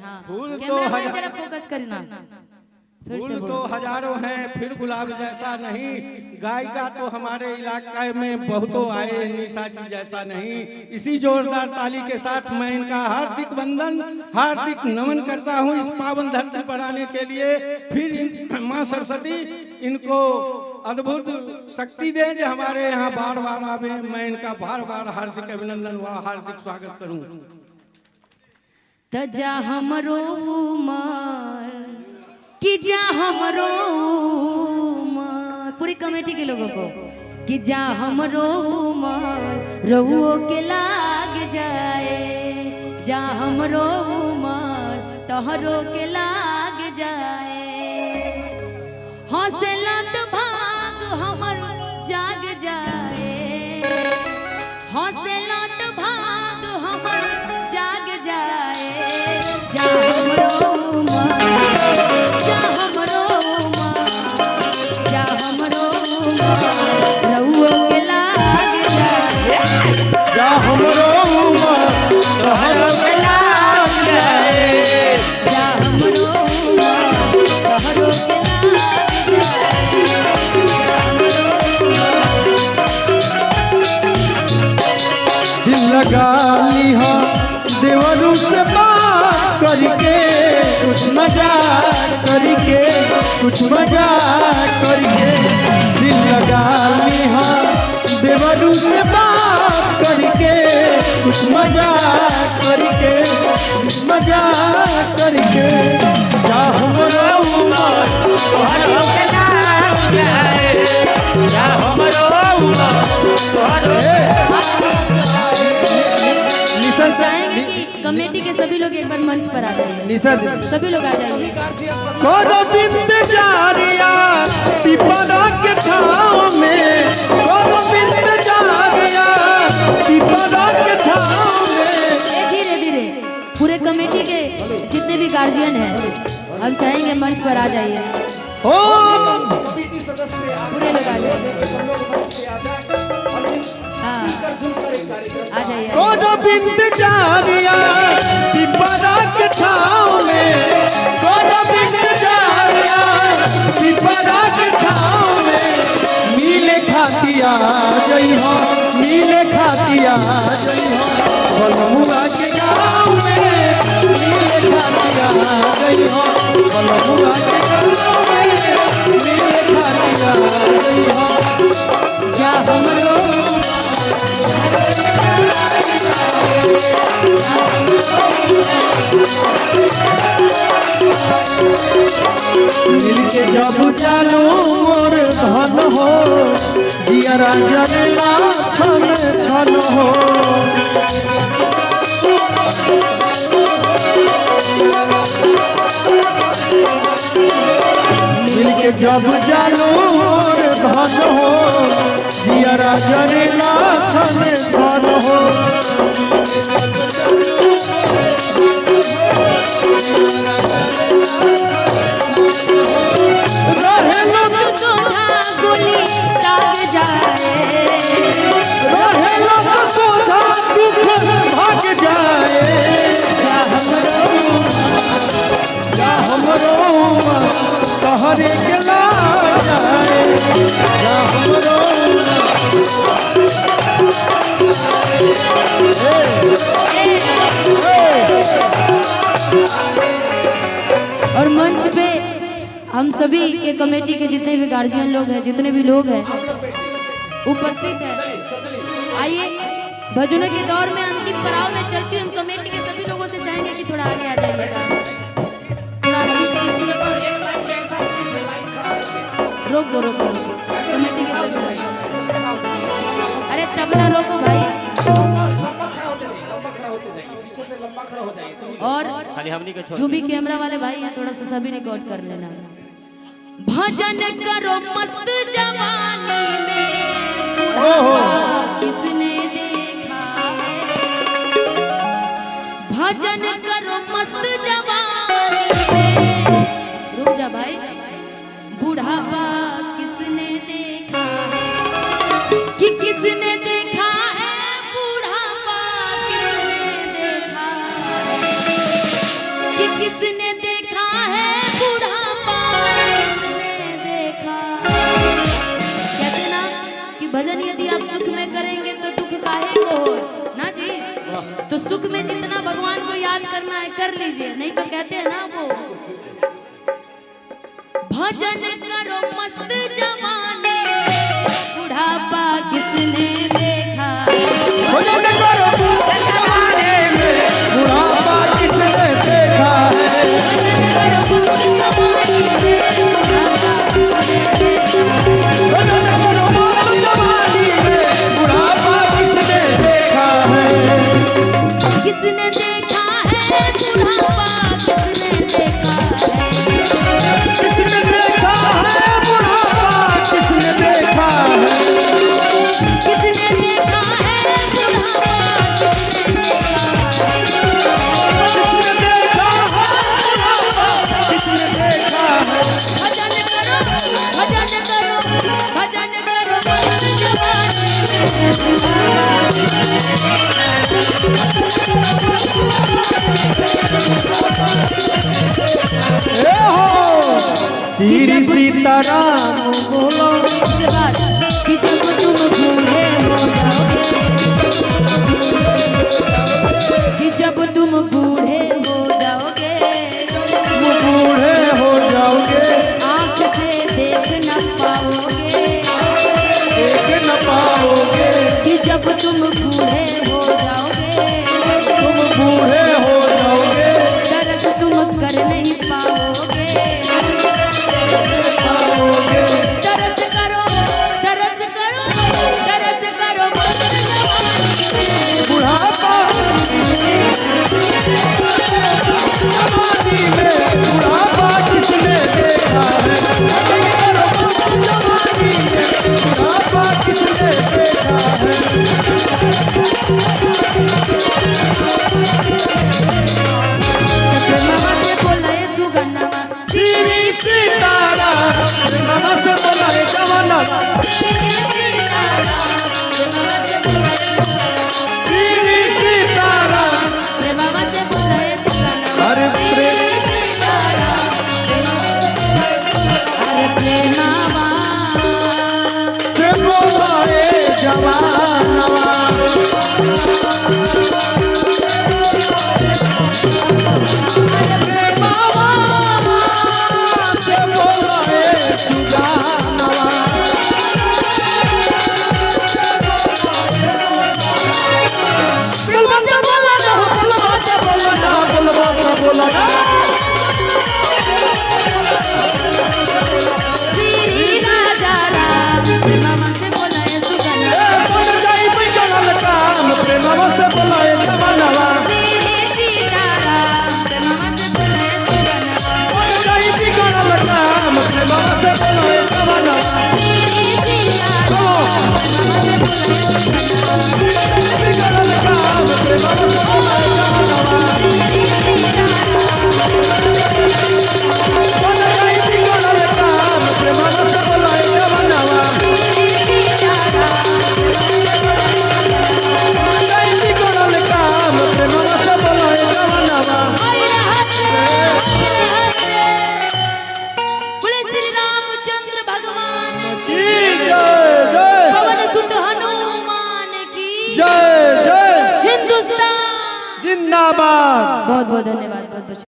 हाँ फूल कैमरा में जरा फोकस करना। फूल तो हजारों हैं फिर गुलाब जैसा नहीं, गायिका तो हमारे इलाके में बहुतों आए, निशा जी जैसा नहीं। इसी जोरदार ताली के साथ मैं इनका हार्दिक वंदन हार्दिक नमन करता हूं इस पावन धरती पर आने के लिए। फिर मां सरस्वती इनको अद्भुत शक्ति दे जो हमारे यहाँ बार बार आवे। मैं इनका बार बार हार्दिक अभिनंदन व हार्दिक स्वागत करूं। तजा हमरो उमर कि जा हमरो उमर, पूरी कमेटी के लोगों को कि जा हमरो उमर रहुओ के लाग जाए, जा हमरो उमर तोहरो के लाग जाए। हौसलत भाग हमर जाग जाए, हौसलत भाग हमर जाग जाए। जा हमरो उमर, जा हमरो उमर, जा हमरो उमर रहुओ के लाग जाए, जा हमरो उमर तोहरो के लाग जाए, जा हमरो उमर तोहरो के लाग जाए। दिल लगा लिहा देवरू से बात करके, कुछ मजाक करके, कुछ मजाक करके। दिल लगा लिहा देवरू से बात करके, कुछ मजाक करके, कुछ मजाक करके। जा हमरो उमर तोहरो के लाग जाए, जा हमरो उमर तोहरो चाहेंगे कि कमेटी के सभी लोग एक बार मंच पर आ जाइए, सभी लोग आ जाइए। करो बिंद जारिया पिपरा के छाँव में, करो बिंद जारिया पिपरा के छाँव में। धीरे धीरे पूरे कमेटी के जितने भी गार्जियन हैं हम चाहेंगे मंच पर आ जाइए, ओ पूरे लोग आ जाइए। हाँ आ जाइए। करो बिंद जारिया पिपरा के छाँव में, करो बिंद जारिया पिपरा के छाँव में। मिले खातिया जई हो, मिले खातिया जई हो, भलमुआ के गाँव में। मिले खातिया जई हो, भलमुआ के गाँव में। मिले खातिया जई हो। जा हमरो मिलके जब चालू मोर धन हो, जियरा जरेला छन छन हो। मिलके जब चालू मोर धन हो, जियरा जरेला छन छन हो। रहे लोग सोझा गोली दाग जाए, रहे लोग सोझा दुख भाग जाए। जा हमरो जा हमरो तोहरे के लाग जाए, जा हमरो। और मंच पे हम सभी के कमेटी के जितने भी गार्जियन लोग हैं, जितने भी लोग हैं उपस्थित हैं, आइए भजनों के दौर में अंतिम पड़ाव में चलती हम कमेटी के सभी लोगों से चाहेंगे कि थोड़ा आगे आ जाइएगा। रोक दो रोक दो कमेटी के सभी लोग। अरे तबला रोको भाई। और जो भी कैमरा वाले भाई हैं थोड़ा सा सभी रिकॉर्ड कर लेना। भजन करो मस्त जवानी में किसने देखा है, भजन करो मस्त जवानी में। रुक जा भाई। बुढ़ापा किसने देखा है, कि किसने देखा है बुढ़ापा, किसने देखा है कि किसने देखा है बुढ़ापा, किसने देखा। कहते ना कि भजन यदि आप सुख में करेंगे तो दुख काहे को हो ना जी। तो सुख में जितना भगवान को याद करना है कर लीजिए, नहीं तो कहते हैं ना वो भजन करो मस्त जवानी बुढ़ापा किसने देखा। भजन करो मस्त जवानी में बुढ़ापा किसने देखा है। भजन करो मस्त जवानी में भजन करो मस्त जवानी में बुढ़ापा किसने देखा है। किसने देखा है बुढ़ापा, किसने देखा है। किसने देखा है बुढ़ापा किसने देखा है। किसने देखा है बुढ़ापा, किसने देखा है। किसने देखा है। भजन करो भजन करो भजन करो मस्त जवानी ए हो श्री सीताराम बोलो। इसके बाद कि जब तुम बूढ़े हो जाओगे, कि जब तुम बूढ़े हो जाओगे, तुम बूढ़े हो जाओगे आँख से देख न पाओगे, देख न पाओगे। कि जब तुम बूढ़े हो जाओगे, तुम बूढ़े हो जाओगे दर्द तुम कर नहीं पाओगे। पाओगे। तरस करो तरस करो तरस करो मस्त जवानी में बुढ़ापा जवानी में बुढ़ापा किसने देखा है। भजन करो मस्त जवानी में बुढ़ापा किसने देखा है। मामा से बोला ये सुगन्धवा, श्री सीताराम मामा से बोला रे जवाना। श्री सीताराम मामा से बोला ये सुगन्धवा, हरे प्रेम अरे प्रेमावा से बोला रे जवानवा। प्रेमावा से बोला रे सुगानवा। बलवंत बोला ना बलवंत बोला ना बलवंत बोला ना। श्री राजा राम मामा से बोला ये सुगन्धवा, बन जाई बिगड़ल काम प्रेमवा से बोला रे जवानवा। श्री सीताराम मामा से बोला ये सुगन्धवा, बन जाई बिगड़ल काम प्रेमवा से बोला रे जवानवा। बिगड़ल काम प्रेमवा से बोला रे जवानवा। बन जाई बिगड़ल काम प्रेमवा से बोला रे जवानवा। बन जाई बिगड़ल काम प्रेमवा से बोला रे जवानवा। बोले श्री रामचंद्र भगवान की, की जय जय पवन सुत हनुमान की, जय जय हिंदुस्तान। जिंदाबाद। बहुत बहुत धन्यवाद, बहुत बहुत